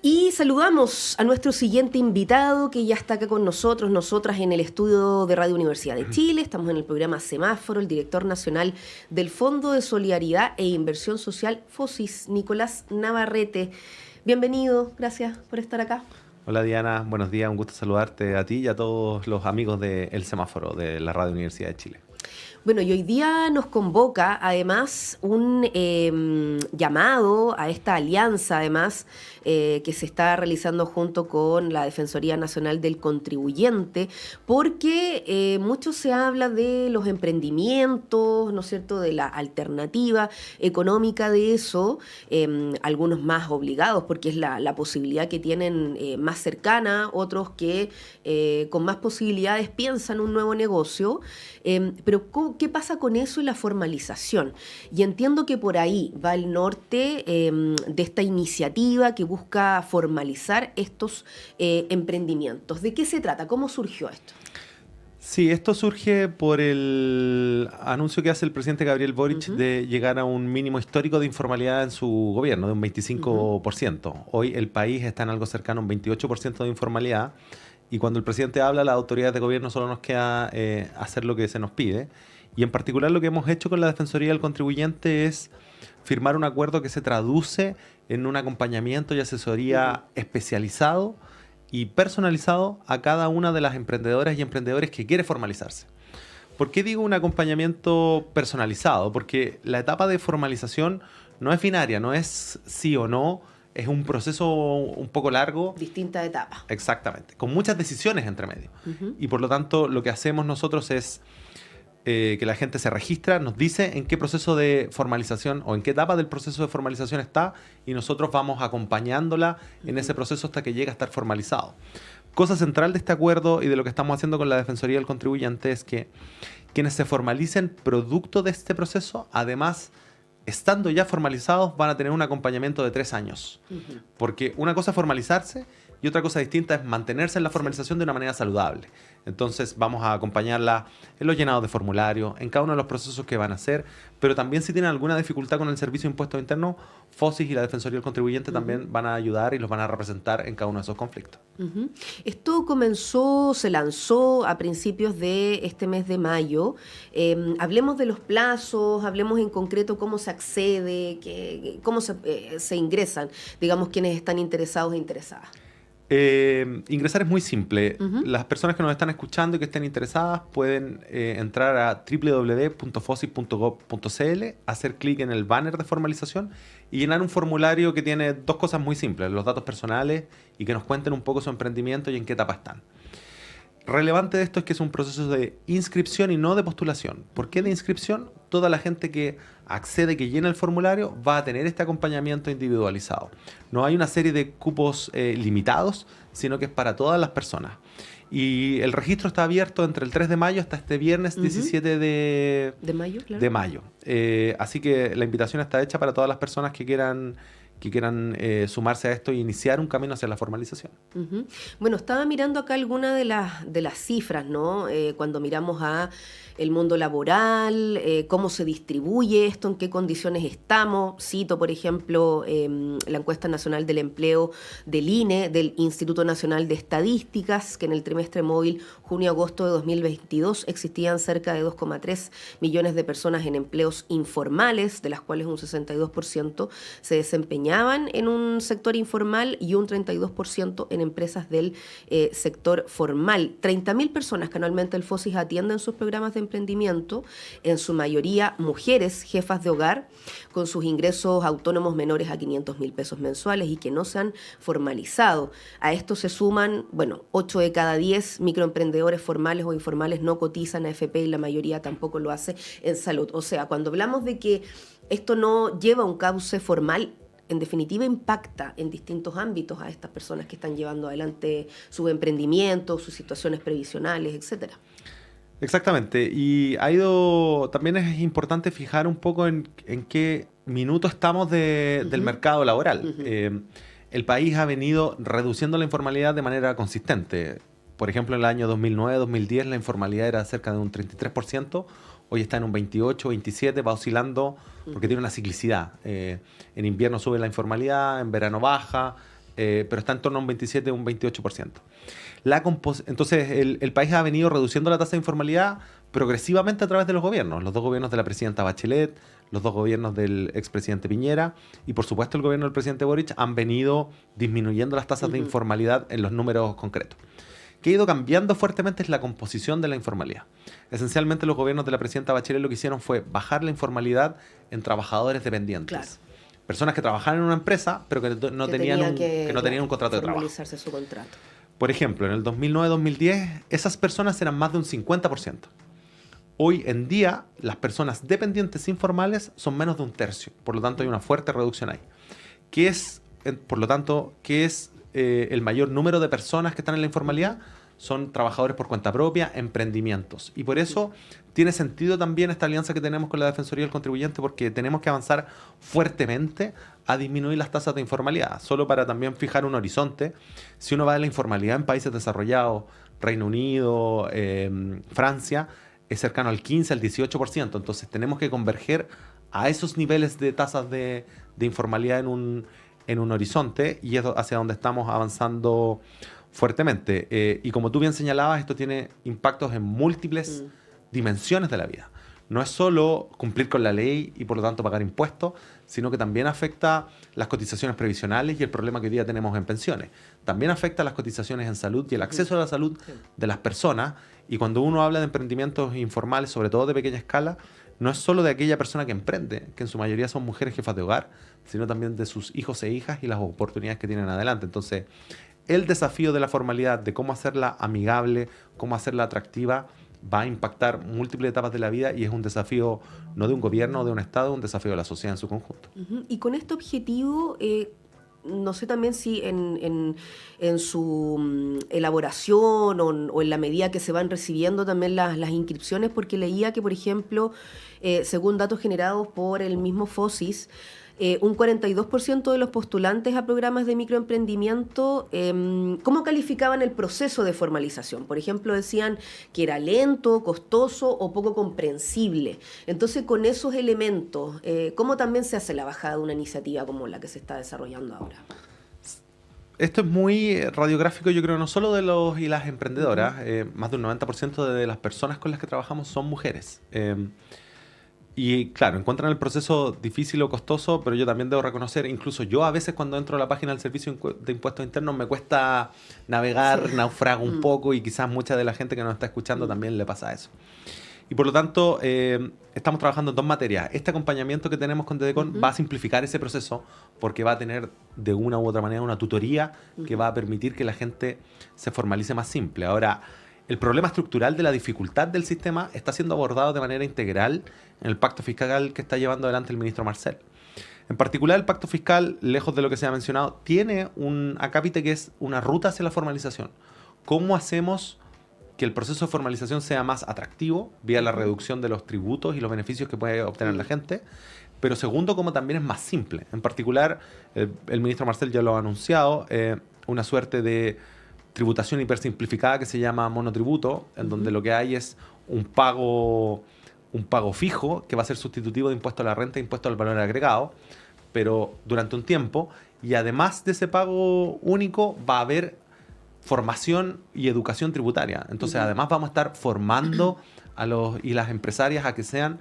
Y saludamos a nuestro siguiente invitado que ya está acá con nosotros, nosotras en el estudio de Radio Universidad de Chile. Estamos en el programa Semáforo, el director nacional del Fondo de Solidaridad e Inversión Social, FOSIS, Nicolás Navarrete. Bienvenido, gracias por estar acá. Hola Diana, buenos días, un gusto saludarte a ti y a todos los amigos de El Semáforo de la Radio Universidad de Chile. Bueno, y hoy día nos convoca además un llamado a esta alianza además que se está realizando junto con la Defensoría Nacional del Contribuyente, porque mucho se habla de los emprendimientos, ¿no es cierto?, de la alternativa económica de eso, algunos más obligados porque es la posibilidad que tienen más cercana, otros que con más posibilidades piensan un nuevo negocio, pero ¿qué pasa con eso y la formalización? Y entiendo que por ahí va el norte de esta iniciativa que busca formalizar estos emprendimientos. ¿De qué se trata? ¿Cómo surgió esto? Sí, esto surge por el anuncio que hace el presidente Gabriel Boric de llegar a un mínimo histórico de informalidad en su gobierno, de un 25%. Hoy el país está en algo cercano a un 28% de informalidad y cuando el presidente habla, las autoridades de gobierno solo nos queda hacer lo que se nos pide. Y en particular lo que hemos hecho con la Defensoría del Contribuyente es firmar un acuerdo que se traduce en un acompañamiento y asesoría especializado y personalizado a cada una de las emprendedoras y emprendedores que quiere formalizarse. ¿Por qué digo un acompañamiento personalizado? Porque la etapa de formalización no es binaria, no es sí o no, es un proceso un poco largo. Distintas etapas. Exactamente, con muchas decisiones entre medio. Y por lo tanto lo que hacemos nosotros es que la gente se registra, nos dice en qué proceso de formalización o en qué etapa del proceso de formalización está y nosotros vamos acompañándola en ese proceso hasta que llegue a estar formalizado. Cosa central de este acuerdo y de lo que estamos haciendo con la Defensoría del Contribuyente es que quienes se formalicen producto de este proceso, además, estando ya formalizados, van a tener un acompañamiento de 3 años. Porque una cosa es formalizarse y otra cosa distinta es mantenerse en la formalización de una manera saludable. Entonces vamos a acompañarla en los llenados de formulario, en cada uno de los procesos que van a hacer, pero también si tienen alguna dificultad con el Servicio de Impuestos Internos, FOSIS y la Defensoría del Contribuyente también van a ayudar y los van a representar en cada uno de esos conflictos. Esto se lanzó a principios de este mes de mayo. Hablemos de los plazos, hablemos en concreto cómo se accede, cómo se ingresan, digamos, quienes están interesados e interesadas. Ingresar es muy simple. Las personas que nos están escuchando y que estén interesadas pueden entrar a www.fosis.gov.cl, hacer clic en el banner de formalización y llenar un formulario que tiene 2 cosas muy simples: los datos personales y que nos cuenten un poco su emprendimiento y en qué etapa están. Relevante de esto es que es un proceso de inscripción y no de postulación. ¿Por qué de inscripción? Toda la gente que accede, que llena el formulario, va a tener este acompañamiento individualizado. No hay una serie de cupos limitados, sino que es para todas las personas. Y el registro está abierto entre el 3 de mayo hasta este viernes 17 de mayo. Claro. De mayo. Así que la invitación está hecha para todas las personas que quieran sumarse a esto y iniciar un camino hacia la formalización. Bueno, estaba mirando acá algunas de las cifras, ¿no? Cuando miramos a el mundo laboral, cómo se distribuye esto, en qué condiciones estamos. Cito, por ejemplo, la encuesta nacional del empleo del INE, del Instituto Nacional de Estadísticas, que en el trimestre móvil junio-agosto de 2022 existían cerca de 2,3 millones de personas en empleos informales, de las cuales un 62% se desempeñaban en un sector informal y un 32% en empresas del sector formal. 30.000 personas que anualmente el FOSIS atiende en sus programas de emprendimiento, en su mayoría mujeres jefas de hogar, con sus ingresos autónomos menores a 500.000 pesos mensuales y que no se han formalizado. A esto se suman, 8 de cada 10 microemprendedores formales o informales no cotizan a AFP y la mayoría tampoco lo hace en salud. O sea, cuando hablamos de que esto no lleva un cauce formal, en definitiva impacta en distintos ámbitos a estas personas que están llevando adelante su emprendimiento, sus situaciones previsionales, etcétera. Exactamente, y también es importante fijar un poco en qué minuto estamos del mercado laboral. El país ha venido reduciendo la informalidad de manera consistente. Por ejemplo, en el año 2009-2010 la informalidad era cerca de un 33%, hoy está en un 28, 27, va oscilando porque tiene una ciclicidad. En invierno sube la informalidad, en verano baja, pero está en torno a un 27, un 28%. Entonces, el país ha venido reduciendo la tasa de informalidad progresivamente a través de los gobiernos. Los dos gobiernos de la presidenta Bachelet, los dos gobiernos del expresidente Piñera y, por supuesto, el gobierno del presidente Boric han venido disminuyendo las tasas de informalidad en los números concretos. Que ha ido cambiando fuertemente es la composición de la informalidad. Esencialmente, los gobiernos de la presidenta Bachelet lo que hicieron fue bajar la informalidad en trabajadores dependientes. Claro. Personas que trabajaban en una empresa, pero que no tenían un contrato de trabajo. Formalizarse su contrato. Por ejemplo, en el 2009-2010, esas personas eran más de un 50%. Hoy en día, las personas dependientes informales son menos de un tercio. Por lo tanto, hay una fuerte reducción ahí. ¿Qué es el mayor número de personas que están en la informalidad? Son trabajadores por cuenta propia, emprendimientos. Y por eso tiene sentido también esta alianza que tenemos con la Defensoría del Contribuyente, porque tenemos que avanzar fuertemente a disminuir las tasas de informalidad. Solo para también fijar un horizonte, si uno va a la informalidad en países desarrollados, Reino Unido, Francia, es cercano al 15, al 18%. Entonces tenemos que converger a esos niveles de tasas de informalidad en un horizonte, y es hacia donde estamos avanzando fuertemente. Y como tú bien señalabas, esto tiene impactos en múltiples dimensiones de la vida. No es solo cumplir con la ley y por lo tanto pagar impuestos, sino que también afecta las cotizaciones previsionales y el problema que hoy día tenemos en pensiones. También afecta las cotizaciones en salud y el acceso a la salud de las personas. Y cuando uno habla de emprendimientos informales, sobre todo de pequeña escala, no es solo de aquella persona que emprende, que en su mayoría son mujeres jefas de hogar, sino también de sus hijos e hijas y las oportunidades que tienen adelante. Entonces, el desafío de la formalidad, de cómo hacerla amigable, cómo hacerla atractiva, va a impactar múltiples etapas de la vida, y es un desafío no de un gobierno o de un Estado, es un desafío de la sociedad en su conjunto. Y con este objetivo, no sé también si en su elaboración o en la medida que se van recibiendo también las inscripciones, porque leía que, por ejemplo, según datos generados por el mismo FOSIS, un 42% de los postulantes a programas de microemprendimiento, ¿cómo calificaban el proceso de formalización? Por ejemplo, decían que era lento, costoso o poco comprensible. Entonces, con esos elementos, ¿cómo también se hace la bajada de una iniciativa como la que se está desarrollando ahora? Esto es muy radiográfico, yo creo, no solo de los y las emprendedoras. Más de un 90% de las personas con las que trabajamos son mujeres. Y claro, encuentran el proceso difícil o costoso, pero yo también debo reconocer, incluso yo a veces cuando entro a la página del Servicio de Impuestos Internos me cuesta navegar, naufrago un poco, y quizás mucha de la gente que nos está escuchando también le pasa eso. Y por lo tanto, estamos trabajando en dos materias. Este acompañamiento que tenemos con Dedecon va a simplificar ese proceso, porque va a tener de una u otra manera una tutoría que va a permitir que la gente se formalice más simple. Ahora, el problema estructural de la dificultad del sistema está siendo abordado de manera integral en el pacto fiscal que está llevando adelante el ministro Marcel. En particular, el pacto fiscal, lejos de lo que se ha mencionado, tiene un acápite que es una ruta hacia la formalización. ¿Cómo hacemos que el proceso de formalización sea más atractivo vía la reducción de los tributos y los beneficios que puede obtener la gente? Pero segundo, cómo también es más simple. En particular, el ministro Marcel ya lo ha anunciado, una suerte de tributación hipersimplificada que se llama monotributo, en donde lo que hay es un pago fijo que va a ser sustitutivo de impuesto a la renta e impuesto al valor agregado, pero durante un tiempo, y además de ese pago único va a haber formación y educación tributaria. Entonces, además vamos a estar formando a los y las empresarias a que sean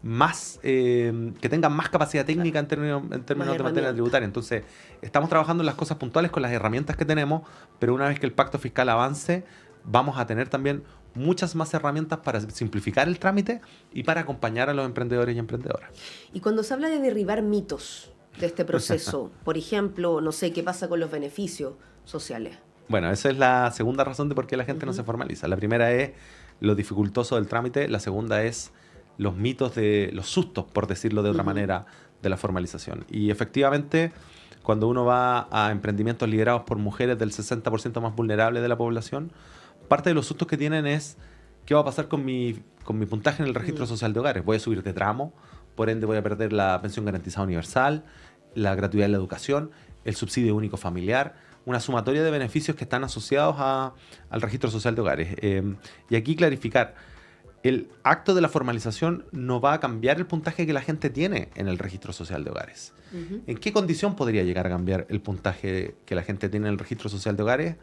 más, que tengan más capacidad técnica en términos de materia tributaria. Entonces, estamos trabajando en las cosas puntuales con las herramientas que tenemos, pero una vez que el pacto fiscal avance, vamos a tener también muchas más herramientas para simplificar el trámite y para acompañar a los emprendedores y emprendedoras. Y cuando se habla de derribar mitos de este proceso, por ejemplo, no sé, ¿qué pasa con los beneficios sociales? Bueno, esa es la segunda razón de por qué la gente no se formaliza. La primera es lo dificultoso del trámite, la segunda es los mitos de los sustos, por decirlo de otra manera, de la formalización. Y efectivamente, cuando uno va a emprendimientos liderados por mujeres del 60% más vulnerable de la población, parte de los sustos que tienen es ¿qué va a pasar con mi puntaje en el registro social de hogares? Voy a subir de tramo, por ende voy a perder la pensión garantizada universal, la gratuidad de la educación, el subsidio único familiar, una sumatoria de beneficios que están asociados al registro social de hogares. Y aquí clarificar, el acto de la formalización no va a cambiar el puntaje que la gente tiene en el registro social de hogares. ¿En qué condición podría llegar a cambiar el puntaje que la gente tiene en el registro social de hogares?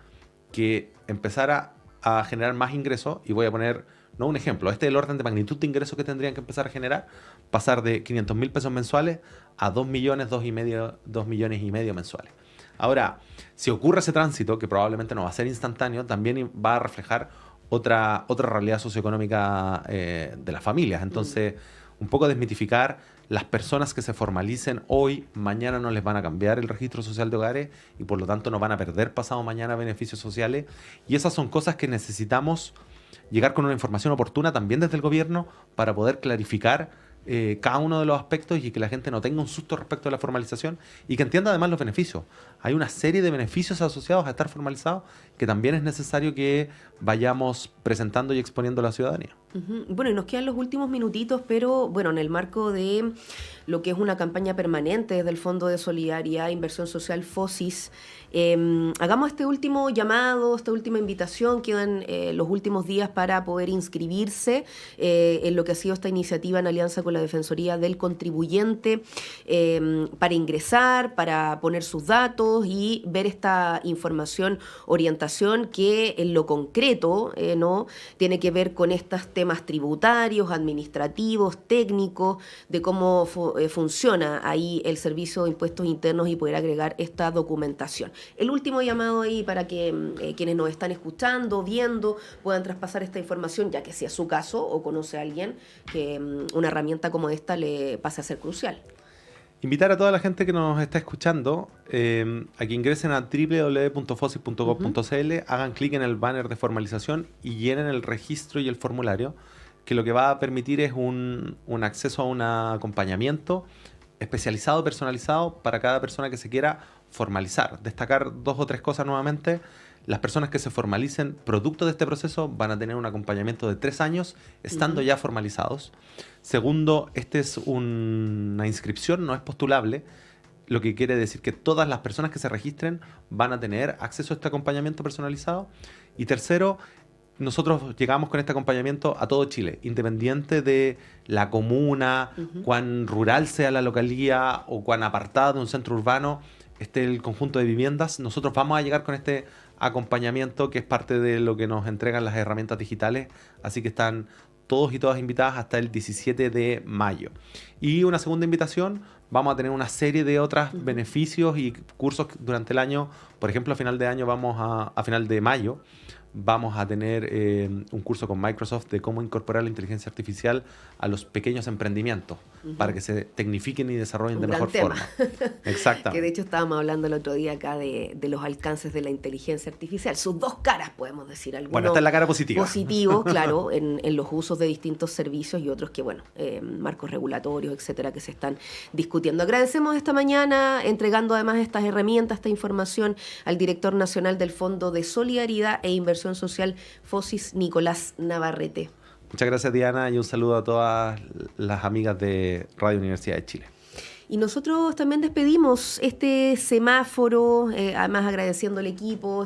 Que empezara a generar más ingresos, y voy a poner, no un ejemplo, este es el orden de magnitud de ingresos que tendrían que empezar a generar, pasar de 500.000 pesos mensuales a 2 millones, 2 millones y medio mensuales. Ahora, si ocurre ese tránsito, que probablemente no va a ser instantáneo, también va a reflejar otra realidad socioeconómica de las familias. Entonces, un poco desmitificar, las personas que se formalicen hoy, mañana no les van a cambiar el registro social de hogares y por lo tanto no van a perder pasado mañana beneficios sociales. Y esas son cosas que necesitamos llegar con una información oportuna también desde el gobierno para poder clarificar cada uno de los aspectos y que la gente no tenga un susto respecto a la formalización y que entienda además los beneficios. Hay una serie de beneficios asociados a estar formalizados que también es necesario que vayamos presentando y exponiendo a la ciudadanía. Bueno, y nos quedan los últimos minutitos, pero bueno, en el marco de lo que es una campaña permanente desde el Fondo de Solidaridad e Inversión Social FOSIS, hagamos este último llamado, esta última invitación. Quedan los últimos días para poder inscribirse en lo que ha sido esta iniciativa en alianza con la Defensoría del Contribuyente, para ingresar, para poner sus datos y ver esta información, orientación que en lo concreto no tiene que ver con estos temas tributarios, administrativos, técnicos, de cómo funciona ahí el Servicio de Impuestos Internos y poder agregar esta documentación. El último llamado ahí para que quienes nos están escuchando, viendo, puedan traspasar esta información, ya que sea su caso o conoce a alguien que una herramienta como esta le pase a ser crucial. Invitar a toda la gente que nos está escuchando a que ingresen a www.fosis.gov.cl, hagan clic en el banner de formalización y llenen el registro y el formulario, que lo que va a permitir es un acceso a un acompañamiento especializado, personalizado para cada persona que se quiera formalizar. Destacar 2 o 3 cosas nuevamente. Las personas que se formalicen producto de este proceso van a tener un acompañamiento de 3 años estando ya formalizados. Segundo, este es una inscripción, no es postulable, lo que quiere decir que todas las personas que se registren van a tener acceso a este acompañamiento personalizado. Y tercero, nosotros llegamos con este acompañamiento a todo Chile, independiente de la comuna, cuán rural sea la localía o cuán apartada de un centro urbano esté el conjunto de viviendas. Nosotros vamos a llegar con este acompañamiento que es parte de lo que nos entregan las herramientas digitales, así que están todos y todas invitadas hasta el 17 de mayo. Y una segunda invitación, vamos a tener una serie de otros beneficios y cursos durante el año. Por ejemplo, a final de año a final de mayo vamos a tener un curso con Microsoft de cómo incorporar la inteligencia artificial a los pequeños emprendimientos para que se tecnifiquen y desarrollen de mejor forma. Exactamente. Que de hecho estábamos hablando el otro día acá de los alcances de la inteligencia artificial. Sus 2 caras, podemos decir. Bueno, esta es la cara positiva. Positivos, claro, en los usos de distintos servicios y otros que, bueno, marcos regulatorios, etcétera, que se están discutiendo. Agradecemos esta mañana, entregando además estas herramientas, esta información al director nacional del Fondo de Solidaridad e Inversión Social FOSIS, Nicolás Navarrete. Muchas gracias, Diana, y un saludo a todas las amigas de Radio Universidad de Chile. Y nosotros también despedimos este semáforo, además agradeciendo al equipo.